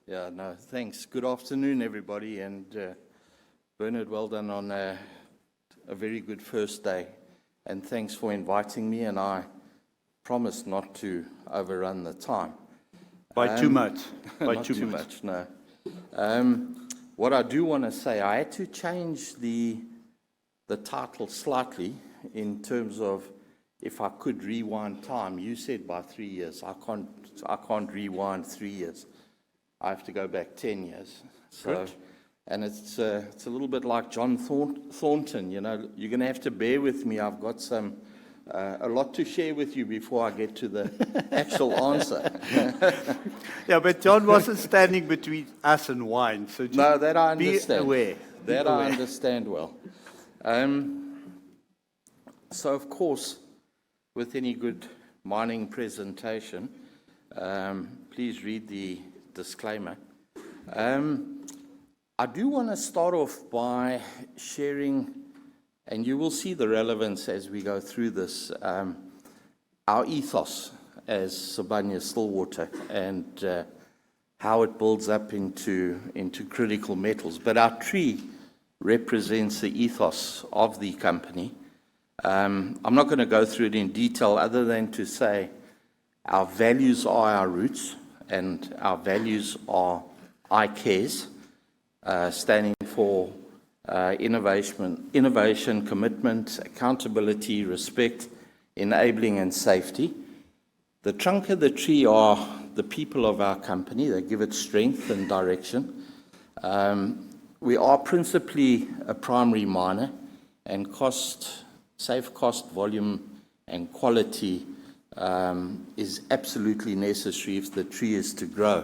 Yeah, no, thanks. Good afternoon, everybody. And Bernard, well done on a very good first day. And thanks for inviting me. And I promise not to overrun the time. By too much. By not too much, no. What I do want to say, I had to change the title slightly in terms of if I could rewind time. You said by 3 years. I can't rewind 3 years. I have to go back 10 years. So, and it's a little bit like John Thornton. You know, you're going to have to bear with me. I've got a lot to share with you before I get to the actual answer. Yeah, but John wasn't standing between us and wine, so just no, that I understand. Be aware. That I understand well. So, of course, with any good mining presentation, please read the disclaimer. I do want to start off by sharing, and you will see the relevance as we go through this, our ethos as Sibanye-Stillwater and how it builds up into critical metals. But our tree represents the ethos of the company. I'm not going to go through it in detail other than to say our values are our roots and our values are ICARES, standing for innovation, commitment, accountability, respect, enabling and safety. The trunk of the tree are the people of our company. They give it strength and direction. We are principally a primary miner, and safe cost, volume and quality is absolutely necessary if the tree is to grow.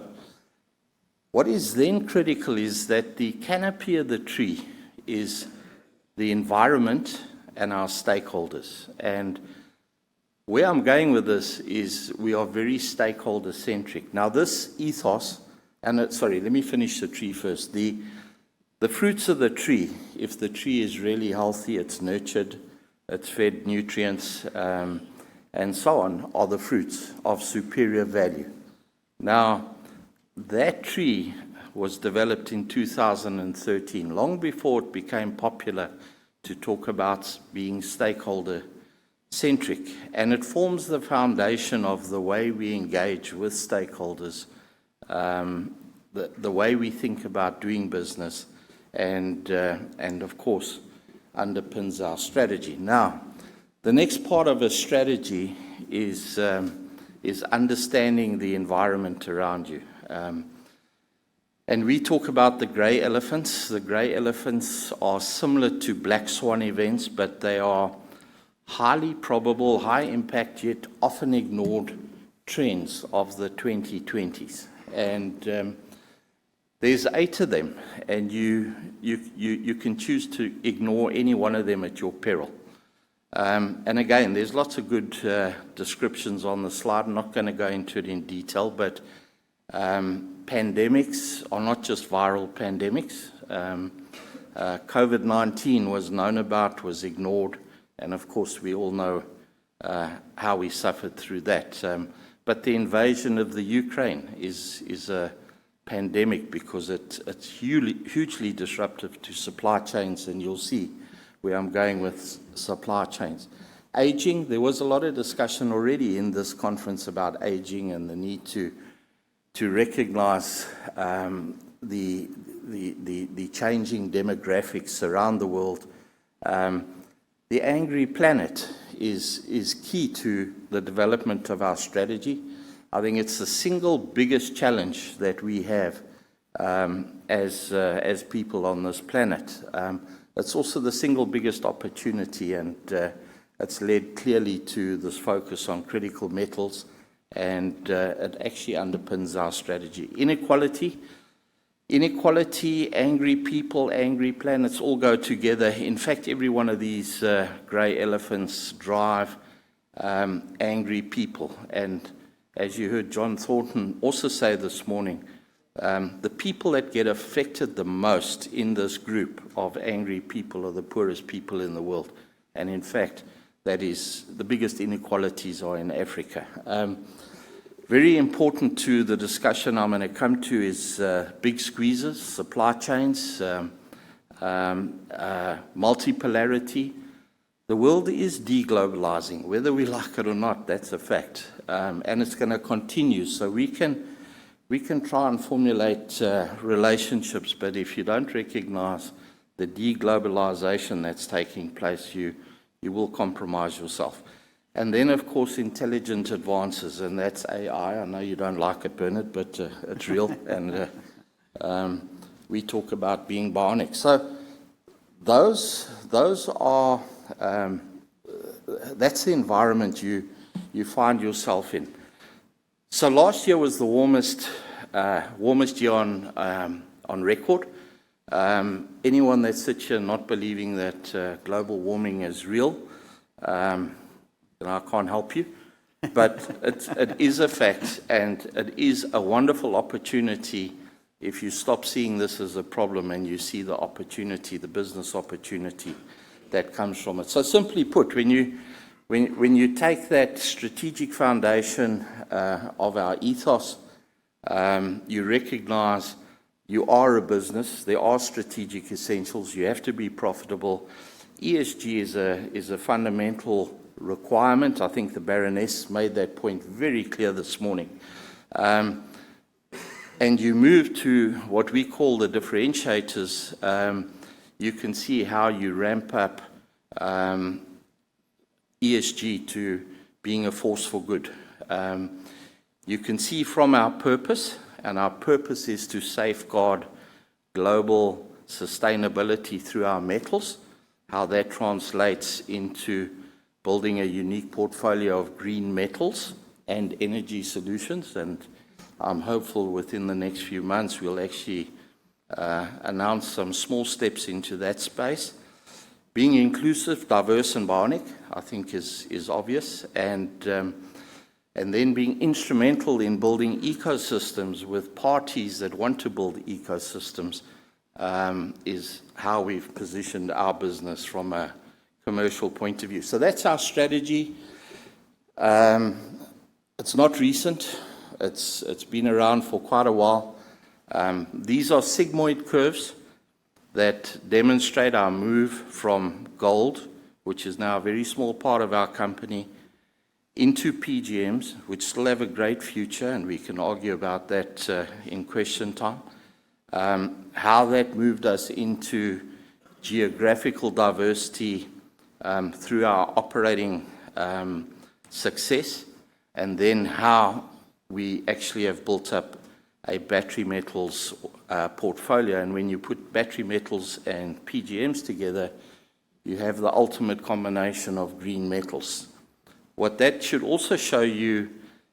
What is then critical is that the canopy of the tree is the environment and our stakeholders. And where I'm going with this is we are very stakeholder-centric. Now this ethos, sorry, let me finish the tree first. The fruits of the tree, if the tree is really healthy, it's nurtured, it's fed nutrients, and so on, are the fruits of superior value. Now, that tree was developed in 2013, long before it became popular to talk about being stakeholder-centric. And it forms the foundation of the way we engage with stakeholders, the way we think about doing business, and of course, underpins our strategy. Now, the next part of a strategy is understanding the environment around you. And we talk about the grey elephants. The grey elephants are similar to black swan events, but they are highly probable, high impact, yet often ignored trends of the 2020s. And there's 8 of them, and you can choose to ignore any one of them at your peril. And again, there's lots of good descriptions on the slide. I'm not going to go into it in detail, but pandemics are not just viral pandemics. COVID-19 was known about, was ignored, and of course we all know how we suffered through that. But the invasion of the Ukraine is a pandemic because it's hugely disruptive to supply chains, and you'll see where I'm going with supply chains. Aging, there was a lot of discussion already in this conference about aging and the need to recognize the changing demographics around the world. The angry planet is key to the development of our strategy. I think it's the single biggest challenge that we have as people on this planet. It's also the single biggest opportunity, and it's led clearly to this focus on critical metals, and it actually underpins our strategy. Inequality, angry people, angry planets all go together. In fact, every one of these grey elephants drive angry people. And as you heard John Thornton also say this morning, the people that get affected the most in this group of angry people are the poorest people in the world. And in fact, that is the biggest inequalities are in Africa. Very important to the discussion I'm going to come to is big squeezes, supply chains, multipolarity. The world is deglobalizing, whether we like it or not, that's a fact. And it's going to continue. So we can try and formulate relationships, but if you don't recognize the deglobalization that's taking place, you will compromise yourself. And then, of course, intelligent advances, and that's AI. I know you don't like it, Bernard, but it's real. And we talk about being bionic. So those are... that's the environment you find yourself in. So last year was the warmest year on record. Anyone that sits here not believing that global warming is real, I can't help you. But it is a fact, and it is a wonderful opportunity if you stop seeing this as a problem and you see the opportunity, the business opportunity that comes from it. So simply put, when you take that strategic foundation of our ethos, you recognize you are a business, there are strategic essentials, you have to be profitable. ESG is a fundamental requirement. I think the Baroness made that point very clear this morning. And you move to what we call the differentiators. You can see how you ramp up ESG to being a force for good. You can see from our purpose, and our purpose is to safeguard global sustainability through our metals, how that translates into building a unique portfolio of green metals and energy solutions. And I'm hopeful within the next few months we'll actually announce some small steps into that space. Being inclusive, diverse, and bionic, I think is obvious, and then being instrumental in building ecosystems with parties that want to build ecosystems is how we've positioned our business from a commercial point of view. So that's our strategy. It's not recent. It's been around for quite a while. These are sigmoid curves that demonstrate our move from gold, which is now a very small part of our company, into PGMs, which still have a great future, and we can argue about that in question time. How that moved us into geographical diversity through our operating success, and then how we actually have built up a battery metals portfolio. And when you put battery metals and PGMs together, you have the ultimate combination of green metals. What that should also show you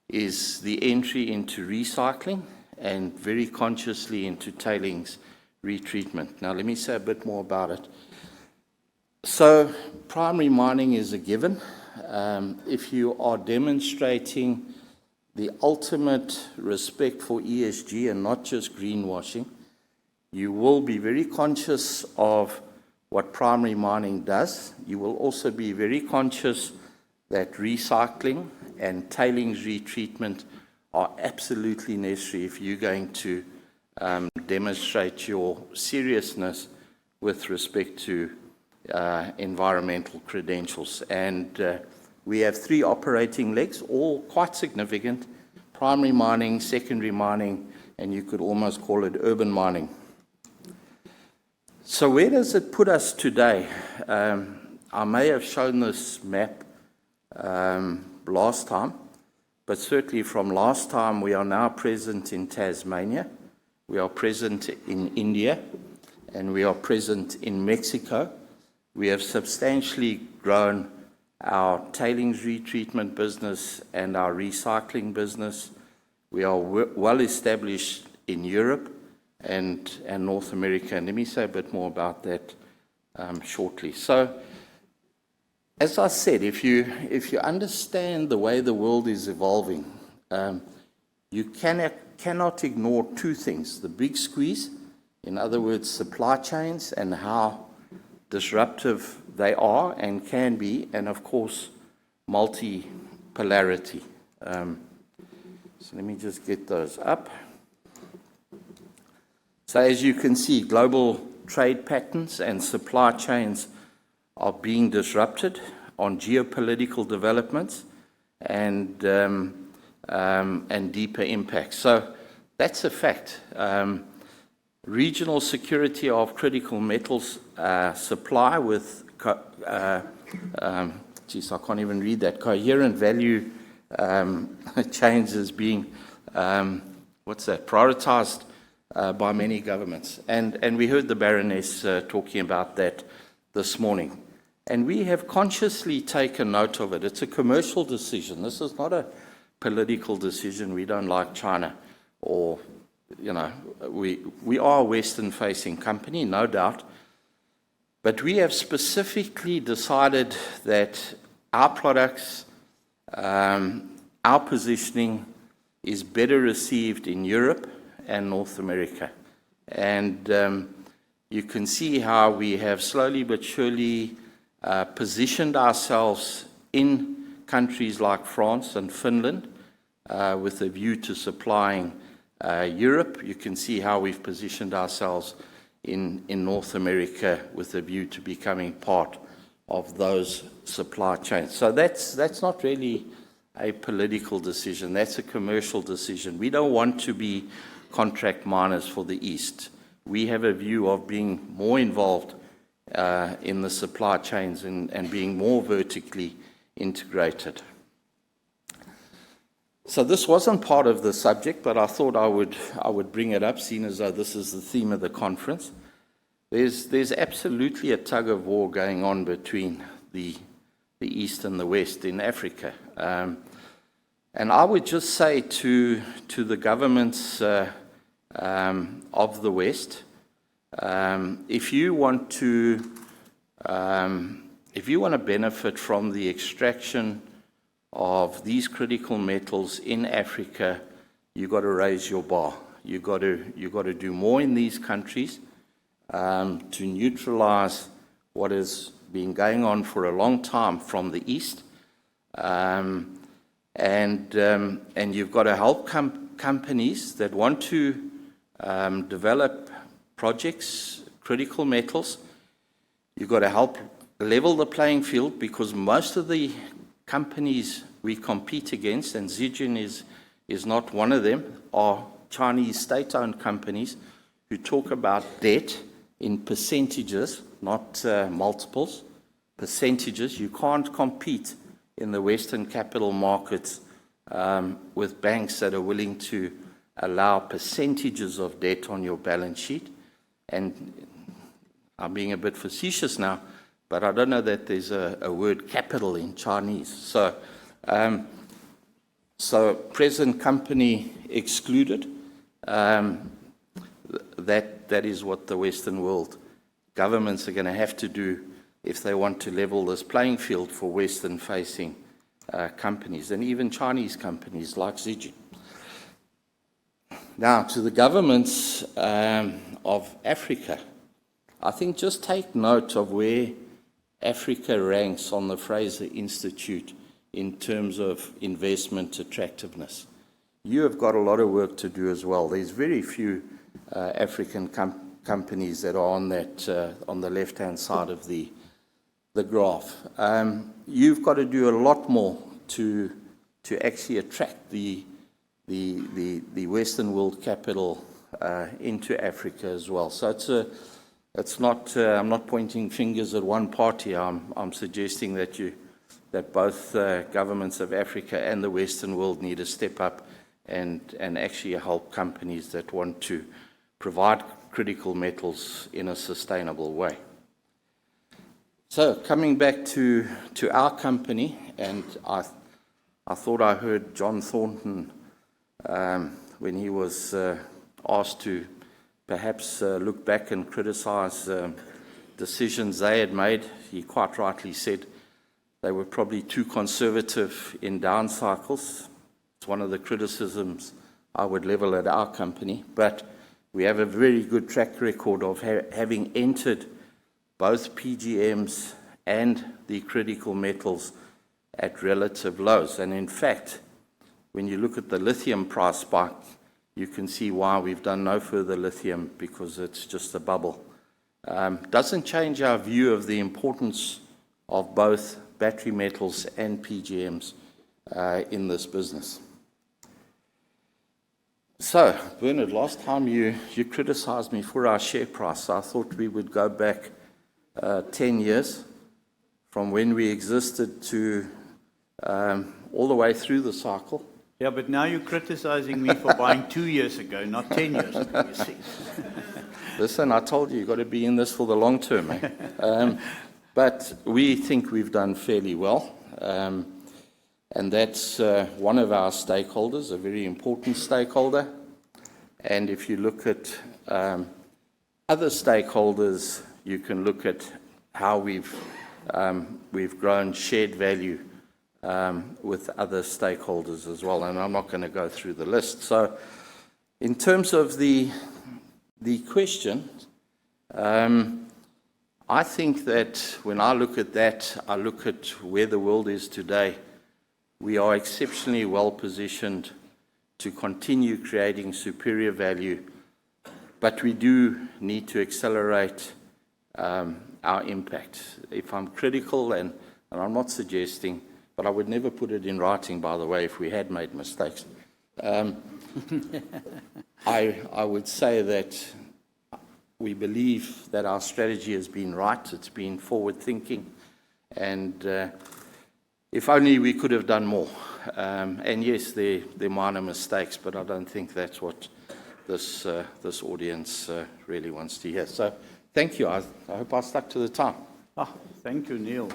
is the entry into recycling and very consciously into tailings retreatment. Now, let me say a bit more about it. So, primary mining is a given. If you are demonstrating the ultimate respect for ESG and not just greenwashing, you will be very conscious of what primary mining does. You will also be very conscious that recycling and tailings retreatment are absolutely necessary if you're going to demonstrate your seriousness with respect to environmental credentials. And we have 3 operating legs, all quite significant: primary mining, secondary mining, and you could almost call it urban mining. So where does it put us today? I may have shown this map last time, but certainly from last time we are now present in Tasmania, we are present in India, and we are present in Mexico. We have substantially grown our tailings retreatment business and our recycling business. We are well established in Europe and North America. And let me say a bit more about that shortly. So, as I said, if you understand the way the world is evolving, you cannot ignore 2 things: the big squeeze, in other words, supply chains, and how disruptive they are and can be, and of course, multipolarity. So let me just get those up. So as you can see, global trade patterns and supply chains are being disrupted on geopolitical developments and deeper impacts. So that's a fact. Regional security of critical metals supply with, I can't even read that, coherent value chains is being, prioritized by many governments. And we heard the Baroness talking about that this morning. And we have consciously taken note of it. It's a commercial decision. This is not a political decision. We don't like China, or, we are a Western-facing company, no doubt. But we have specifically decided that our products, our positioning is better received in Europe and North America. And you can see how we have slowly but surely positioned ourselves in countries like France and Finland with a view to supplying Europe. You can see how we've positioned ourselves in North America with a view to becoming part of those supply chains. So that's not really a political decision. That's a commercial decision. We don't want to be contract miners for the East. We have a view of being more involved in the supply chains and being more vertically integrated. So this wasn't part of the subject, but I thought I would bring it up, seeing as though this is the theme of the conference. There's absolutely a tug of war going on between the East and the West in Africa. And I would just say to the governments of the West, if you want to benefit from the extraction of these critical metals in Africa, you've got to raise your bar. You've got to do more in these countries to neutralize what has been going on for a long time from the East. And you've got to help companies that want to develop projects, critical metals. You've got to help level the playing field, because most of the companies we compete against, and Zijin is not one of them, are Chinese state-owned companies who talk about debt in percentages, not multiples, percentages. You can't compete in the Western capital markets with banks that are willing to allow percentages of debt on your balance sheet. And I'm being a bit facetious now, but I don't know that there's a word capital in Chinese. So present company excluded. That is what the Western world governments are going to have to do if they want to level this playing field for Western-facing companies, and even Chinese companies like Zijin. Now, to the governments of Africa, I think just take note of where Africa ranks on the Fraser Institute in terms of investment attractiveness. You have got a lot of work to do as well. There's very few African companies that are on that on the left-hand side of the graph. You've got to do a lot more to actually attract the Western world capital into Africa as well. So it's not. I'm not pointing fingers at one party. I'm suggesting that both governments of Africa and the Western world need to step up and actually help companies that want to provide critical metals in a sustainable way. So coming back to our company, and I thought I heard John Thornton when he was asked to perhaps look back and criticize decisions they had made. He quite rightly said they were probably too conservative in down cycles. It's one of the criticisms I would level at our company, but we have a very good track record of having entered both PGMs and the critical metals at relative lows. And in fact, when you look at the lithium price spike, you can see why we've done no further lithium, because it's just a bubble. Doesn't change our view of the importance of both battery metals and PGMs in this business. So, Bernard, last time you criticized me for our share price. I thought we would go back 10 years from when we existed to all the way through the cycle. Yeah, but now you're criticizing me for buying 2 years ago, not 10 years ago, you see. Listen, I told you, you've got to be in this for the long term, eh? But we think we've done fairly well. And that's one of our stakeholders, a very important stakeholder. And if you look at other stakeholders, you can look at how we've grown shared value with other stakeholders as well. And I'm not going to go through the list. So in terms of the question, I think that when I look at that, I look at where the world is today. We are exceptionally well positioned to continue creating superior value, but we do need to accelerate our impact. If I'm critical, and I'm not suggesting, but I would never put it in writing, by the way, if we had made mistakes, I would say that we believe that our strategy has been right, it's been forward-thinking, and if only we could have done more. And yes, they're minor mistakes, but I don't think that's what this audience really wants to hear. So thank you. I hope I stuck to the time. Oh, thank you, Neal.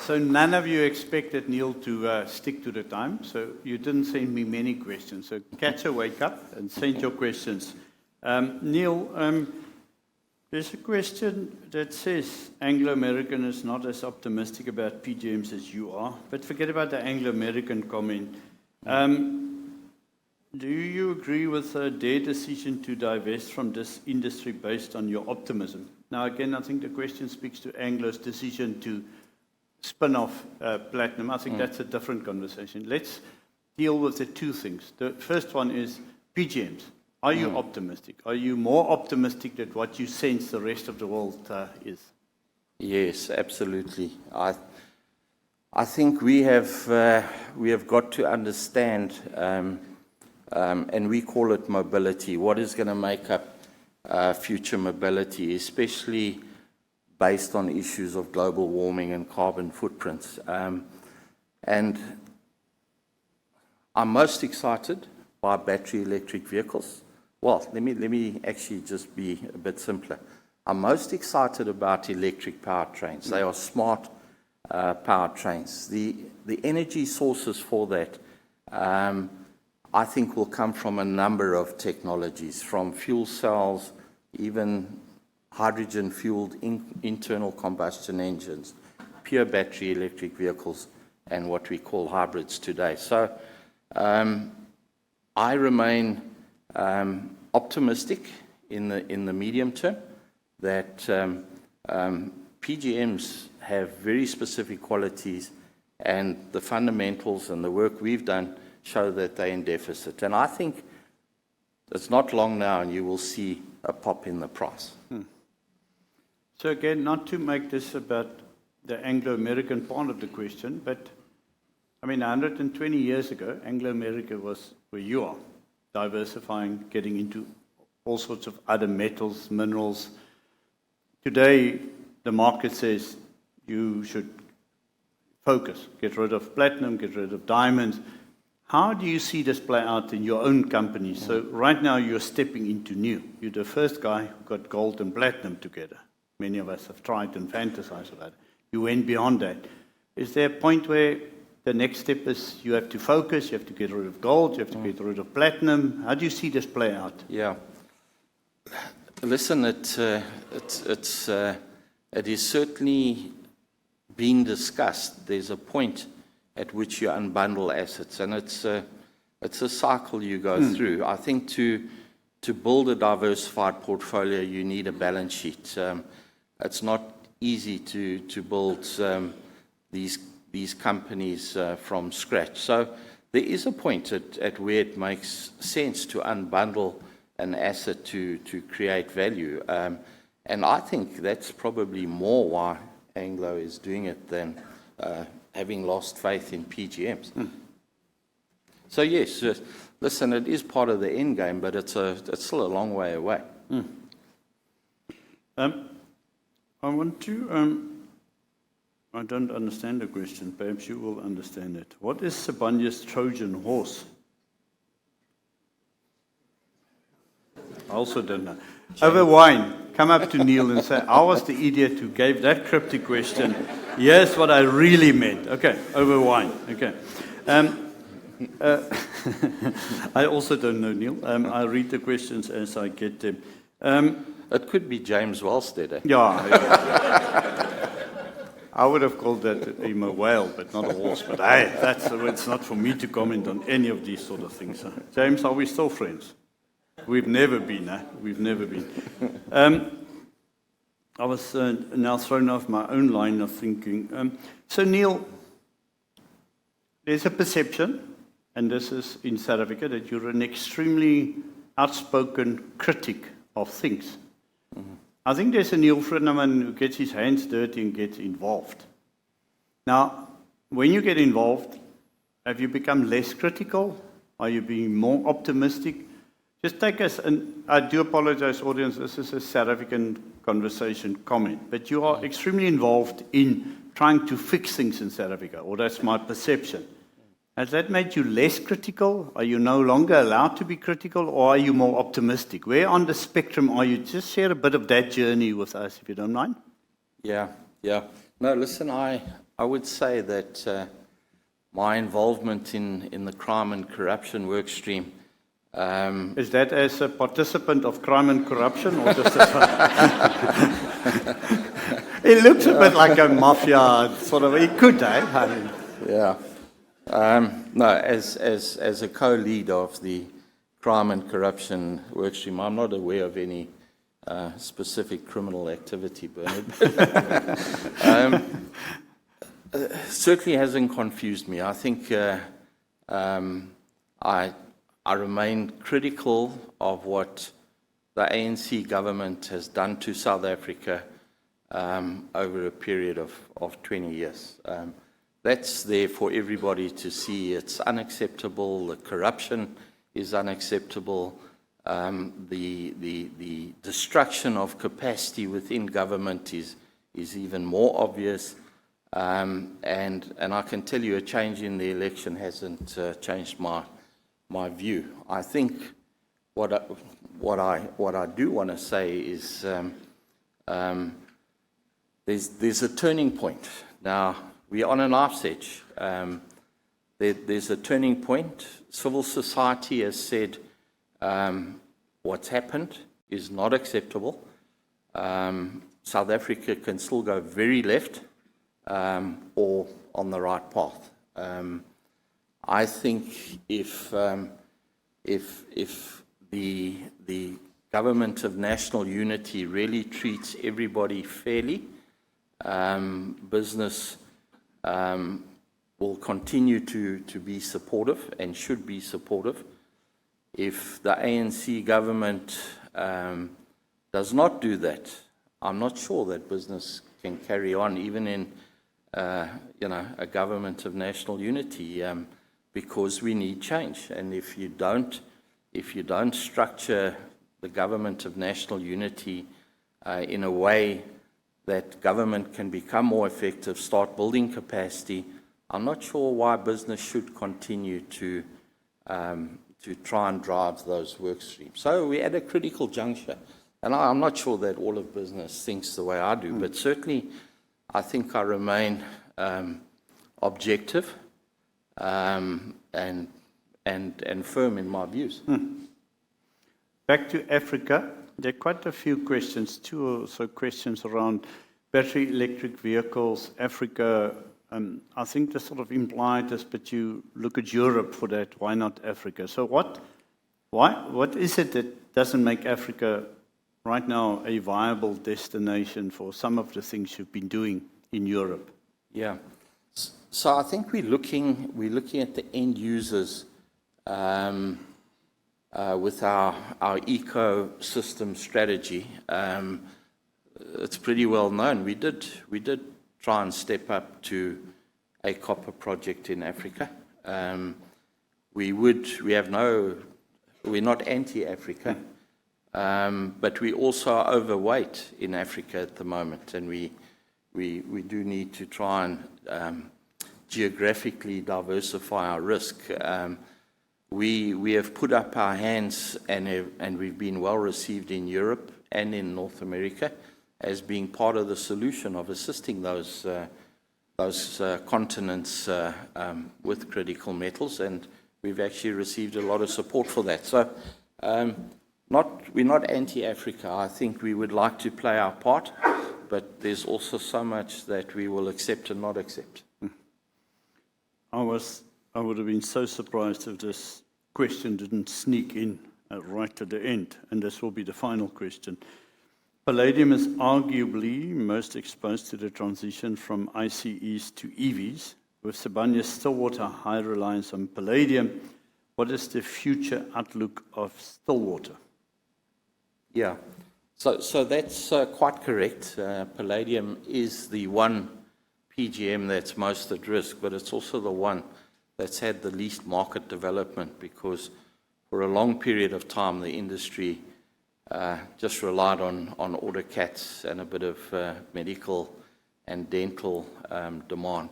So none of you expected Neal to stick to the time, so you didn't send me many questions. So catch a wake up and send your questions. Neal, there's a question that says Anglo-American is not as optimistic about PGMs as you are, but forget about the Anglo-American comment. Do you agree with their decision to divest from this industry based on your optimism? Now, again, I think the question speaks to Anglo's decision to spin off platinum. I think that's a different conversation. Let's deal with the two things. The first one is PGMs. Are you optimistic? Are you more optimistic than what you sense the rest of the world is? Yes, absolutely. I think we have got to understand, and we call it mobility. What is going to make up future mobility, especially based on issues of global warming and carbon footprints? And I'm most excited by battery electric vehicles. Well, let me actually just be a bit simpler. I'm most excited about electric powertrains. They are smart powertrains. The energy sources for that, I think, will come from a number of technologies, from fuel cells, even hydrogen-fueled internal combustion engines, pure battery electric vehicles, and what we call hybrids today. So I remain optimistic in the medium term that PGMs have very specific qualities, and the fundamentals and the work we've done show that they're in deficit. And I think it's not long now and you will see a pop in the price. So again, not to make this about the Anglo-American part of the question, but I mean, 120 years ago, Anglo-America was where you are, diversifying, getting into all sorts of other metals, minerals. Today, the market says you should focus, get rid of platinum, get rid of diamonds. How do you see this play out in your own company? So right now, you're stepping into new. You're the first guy who got gold and platinum together. Many of us have tried and fantasized about it. You went beyond that. Is there a point where the next step is you have to focus, you have to get rid of gold, you have to get rid of platinum? How do you see this play out? Yeah. Listen, it is certainly being discussed. There's a point at which you unbundle assets, and it's a cycle you go through. I think to build a diversified portfolio, you need a balance sheet. It's not easy to build these companies from scratch. So there is a point at where it makes sense to unbundle an asset to create value. And I think that's probably more why Anglo is doing it than having lost faith in PGMs. So yes, listen, it is part of the end game, but it's still a long way away. I want to, I don't understand the question, perhaps you will understand it. What is Sibanye's Trojan horse? I also don't know. Over wine, come up to Neal and say, I was the idiot who gave that cryptic question. Here's what I really meant. Okay, over wine. Okay. I also don't know, Neal. I read the questions as I get them. It could be James Wellstead. Eh? Yeah. I would have called that him a whale, but not a horse. But hey, it's not for me to comment on any of these sort of things. James, are we still friends? We've never been, eh? We've never been. I was now thrown off my own line of thinking. So, Neal, there's a perception, and this is in South Africa, that you're an extremely outspoken critic of things. Mm-hmm. I think there's a Neal Froneman who gets his hands dirty and gets involved. Now, when you get involved, have you become less critical? Are you being more optimistic? Just take us, and I do apologize, audience, this is a South African conversation comment, but you are extremely involved in trying to fix things in South Africa, or that's my perception. Has that made you less critical? Are you no longer allowed to be critical, or are you more optimistic? Where on the spectrum are you? Just share a bit of that journey with us, if you don't mind. Yeah. No, listen, I would say that my involvement in the crime and corruption work stream. Is that as a participant of crime and corruption, or just as It looks a bit like a mafia sort of. It could, eh? Yeah. No, as a co-lead of the crime and corruption workstream, I'm not aware of any specific criminal activity, Bernard. Certainly hasn't confused me. I think I remain critical of what the ANC government has done to South Africa over a period of 20 years. That's there for everybody to see. It's unacceptable. The corruption is unacceptable. The destruction of capacity within government is even more obvious. And I can tell you a change in the election hasn't changed my view. I think what I do want to say is there's a turning point now. We're on a knife's edge. There's a turning point. Civil society has said what's happened is not acceptable. South Africa can still go very left or on the right path. I think if the government of national unity really treats everybody fairly, business will continue to be supportive and should be supportive. If the ANC government does not do that, I'm not sure that business can carry on, even in a government of national unity, because we need change. And if you don't structure the government of national unity in a way that government can become more effective, start building capacity, I'm not sure why business should continue to try and drive those work streams. So we're at a critical juncture. And I'm not sure that all of business thinks the way I do, but certainly I think I remain objective and firm in my views. Back to Africa, there are quite a few questions, two or so questions around battery electric vehicles, Africa. I think they sort of implied this, but you look at Europe for that, why not Africa? So what is it that doesn't make Africa right now a viable destination for some of the things you've been doing in Europe? Yeah. So I think we're looking at the end users with our ecosystem strategy. It's pretty well known. We did try and step up to a copper project in Africa. We're not anti-Africa, but we also are overweight in Africa at the moment, and we do need to try and geographically diversify our risk. We have put up our hands and we've been well received in Europe and in North America as being part of the solution of assisting those continents with critical metals, and we've actually received a lot of support for that. So we're not anti-Africa. I think we would like to play our part, but there's also so much that we will accept and not accept. I would have been so surprised if this question didn't sneak in right to the end, and this will be the final question. Palladium is arguably most exposed to the transition from ICEs to EVs. With Sibanye-Stillwater high reliance on palladium, what is the future outlook of Stillwater? Yeah, so that's quite correct. Palladium is the one PGM that's most at risk, but it's also the one that's had the least market development, because for a long period of time the industry just relied on autocats and a bit of medical and dental demand.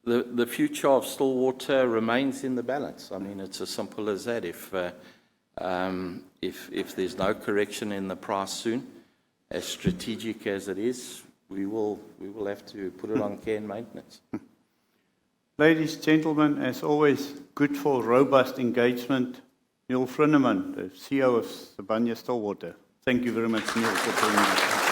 The future of Stillwater remains in the balance. I mean, it's as simple as that. If there's no correction in the price soon, as strategic as it is, we will have to put it on care and maintenance. Ladies, gentlemen, as always, good for robust engagement. Neal Froneman, the CEO of Sibanye-Stillwater. Thank you very much, Neal, for joining us.